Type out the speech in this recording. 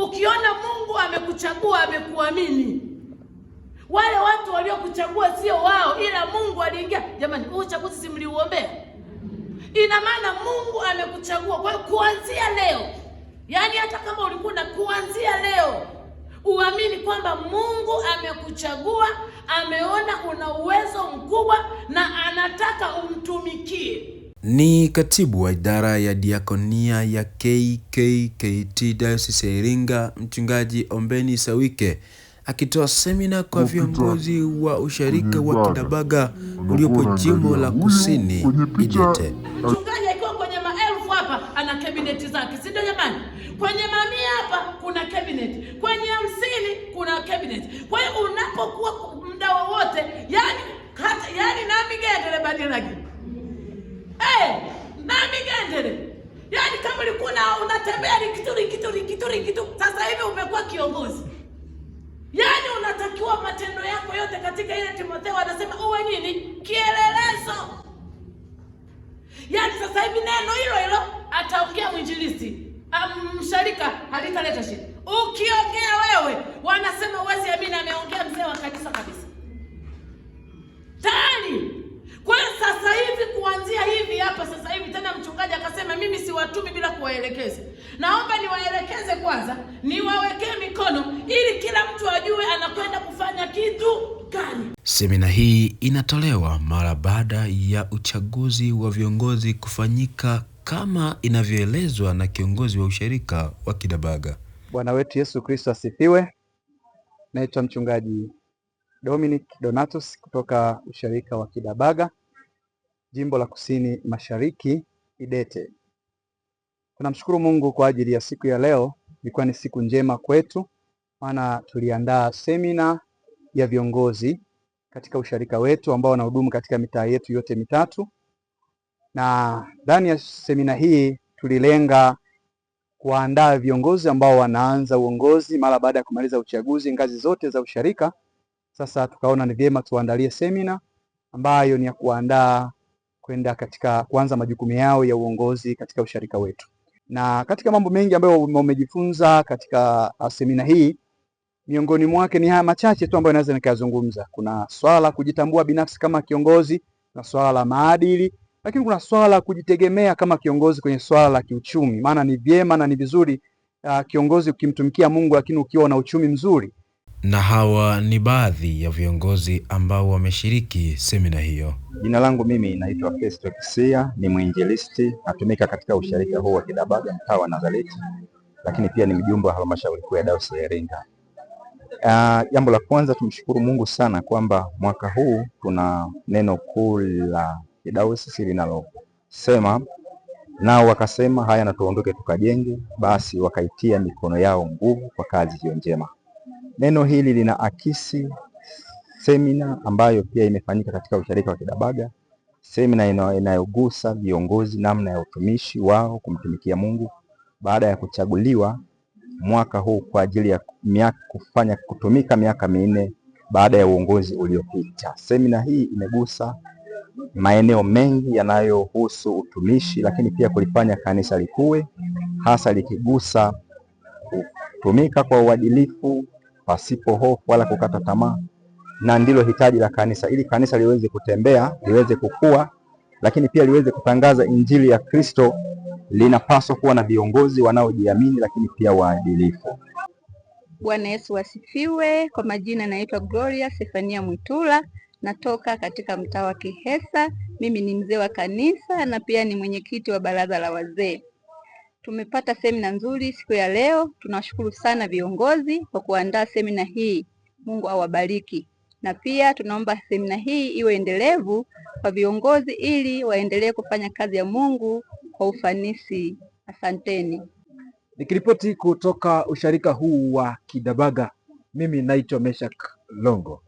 Ukiona Mungu amekuchagua, amekuamini, wale watu waliokuchagua sio wao, ila Mungu aliingia. Jamani, huu uchaguzi si mliuombea? Ina maana Mungu amekuchagua. Kwa hiyo kuanzia leo, yani hata kama ulikuwa na, kuanzia leo uamini kwamba Mungu amekuchagua, ameona una uwezo mkubwa na anataka umtumikie. Ni katibu wa idara ya diakonia ya KKKT Dayosisi ya Iringa, Mchungaji Ombeni Sawike, akitoa semina kwa viongozi wa usharika wa Kidabaga uliopo jimbo la Kusini Idete. Mchungaji akiwa kwenye maelfu hapa ana kabineti zake, si ndio jamani? Kwenye mamia hapa kuna cabinet, kwenye 50 kuna cabinet. Kwa hiyo unapokuwa muda wowote, yani nami gendele badilagi. Nami gendele. Yani kama ulikuwa unatembea kitu, sasa hivi umekuwa kiongozi. Yani unatakiwa matendo yako yote katika ile Timotheo anasema uwe nini? Kielelezo. Yani sasa hivi neno hilo ataongea mwinjilisti, msharika halitaleta shida. Ukiongea wewe, wanasema uwezi amini ameongea mzee wa kanisa kabisa. Tani. Kwa sasa hivi kuanzia hivi hapa sasa hivi tena mchungaji akasema mimi siwatumi bila kuwaelekeza. Naomba niwaelekeze kwanza, niwawekee mikono ili kila mtu ajue anakwenda kufanya kitu gani. Semina hii inatolewa mara baada ya uchaguzi wa viongozi kufanyika kama inavyoelezwa na kiongozi wa usharika wa Kidabaga. Bwana wetu Yesu Kristo asifiwe. Naitwa mchungaji Dominic Donatus kutoka usharika wa Kidabaga, jimbo la Kusini Mashariki Idete. Tunamshukuru Mungu kwa ajili ya siku ya leo. Ilikuwa ni siku njema kwetu, maana tuliandaa semina ya viongozi katika usharika wetu ambao wanahudumu katika mitaa yetu yote mitatu. Na ndani ya semina hii tulilenga kuandaa viongozi ambao wanaanza uongozi mara baada ya kumaliza uchaguzi ngazi zote za usharika. Sasa tukaona ni vyema tuandalie semina ambayo ni ya kuandaa kwenda katika kuanza majukumu yao ya uongozi katika usharika wetu. Na katika mambo mengi ambayo umejifunza katika semina hii, miongoni mwake ni haya machache tu ambayo naweza nikazungumza. Kuna swala la kujitambua binafsi kama kiongozi, na swala la maadili, lakini kuna swala la kujitegemea kama kiongozi kwenye swala la kiuchumi. Maana ni vyema na ni vizuri kiongozi ukimtumikia Mungu lakini ukiwa na uchumi mzuri. Na hawa ni baadhi ya viongozi ambao wameshiriki semina hiyo. Jina langu mimi naitwa Festo Kisia, ni mwinjilisti, natumika katika usharika huu wa Kidabaga mtaa wa Nazareti, lakini pia ni mjumbe wa halmashauri kuu ya Dayosisi ya Iringa. Jambo la kwanza tumshukuru Mungu sana kwamba mwaka huu tuna neno kuu la Dayosisi linalosema nao wakasema haya na tuondoke tukajenge, basi wakaitia mikono yao nguvu kwa kazi hiyo njema. Neno hili linaakisi semina ambayo pia imefanyika katika usharika wa Kidabaga, semina inayogusa viongozi namna ya utumishi wao kumtumikia Mungu baada ya kuchaguliwa mwaka huu kwa ajili ya kutumika miaka 4 baada ya uongozi uliopita. Semina hii imegusa maeneo mengi yanayohusu utumishi, lakini pia kulifanya kanisa likue, hasa likigusa kutumika kwa uadilifu pasipo hofu wala kukata tamaa, na ndilo hitaji la kanisa ili kanisa liweze kutembea, liweze kukua, lakini pia liweze kutangaza injili ya Kristo. Linapaswa kuwa na viongozi wanaojiamini lakini pia waadilifu. Bwana Yesu asifiwe. Kwa majina naitwa Gloria Sefania Mwitula, natoka katika mtaa wa Kihesa. Mimi ni mzee wa kanisa na pia ni mwenyekiti wa baraza la wazee. Tumepata semina nzuri siku ya leo. Tunashukuru sana viongozi kwa kuandaa semina hii. Mungu awabariki. Na pia tunaomba semina hii iwe endelevu kwa viongozi ili waendelee kufanya kazi ya Mungu kwa ufanisi. Asanteni. Nikiripoti kutoka usharika huu wa Kidabaga, mimi naitwa Meshak Longo.